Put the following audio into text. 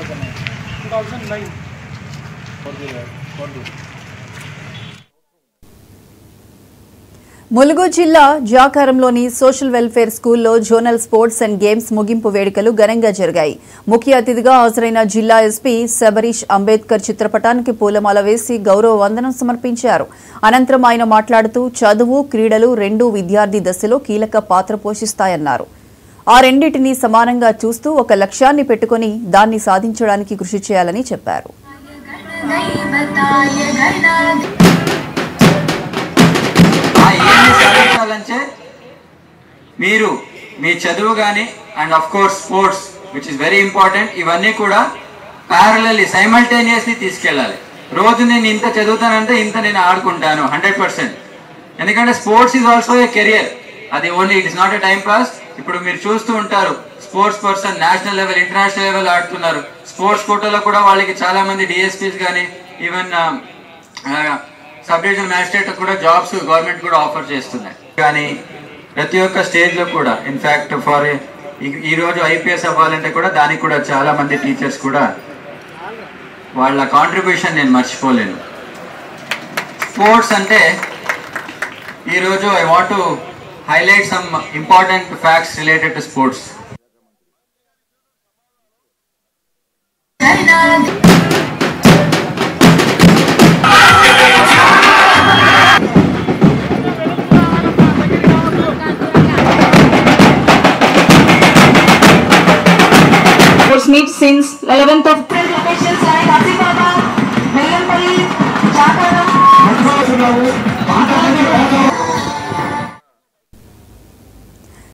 2009. ములుగు జిల్లా జాకారంలోని social welfare స్కూల్లో zonal sports and games ముగింపు వేడుకలు ఘనంగా జరిగాయి. ముఖ్య అతిథిగా హాజరైన జిల్లా ఎస్పీ శబరీష్ అంబేద్కర్ చిత్రపటానికి పూలమాల వేసి గౌరవ వందనం సమర్పించారు. అనంతరం ఆయన మాట్లాడుతూ చదువు, క్రీడలు రెండూ విద్యార్థి దశలో కీలక పాత్ర పోషిస్తాయన్నారు. ఆ రెండింటినీ సమానంగా చూస్తూ ఒక లక్ష్యాన్ని పెట్టుకుని దాన్ని సాధించడానికి కృషి చేయాలని చెప్పారు. మీరు మీ చదువు కానీ and of course sports which is very important, ఇవన్నీ కూడా ప్యారలల్లీ సైమల్టేనియస్లీ తీసుకెళ్ళాలి. రోజు నేను ఇంత చదువుతానంటే ఇంత నేను ఆడుకుంటాను 100%. ఎందుకంటే sports is also a career. అది only it is not a time pass. ఇప్పుడు మీరు చూస్తూ ఉంటారు sports person national level, international level ఆడుతున్నారు. స్పోర్ట్స్ కోటాలో కూడా వాళ్ళకి చాలా మంది డిఎస్పీస్ కానీ ఈవెన్ సబ్ డివిజనల్ మ్యాజిస్ట్రేట్ కూడా జాబ్స్ గవర్నమెంట్ కూడా ఆఫర్ చేస్తున్నాయి. కానీ ప్రతి ఒక్క స్టేజ్లో కూడా ఇన్ఫ్యాక్ట్ ఫర్ ఈరోజు ఐపీఎస్ అవ్వాలంటే కూడా దానికి కూడా చాలా మంది టీచర్స్ కూడా వాళ్ళ కాంట్రిబ్యూషన్ నేను మర్చిపోలేను. స్పోర్ట్స్ అంటే ఈరోజు I want to highlight some important facts related to sports. meet since 11th of locations like Asipabad, Vellanpalli, Jakaram.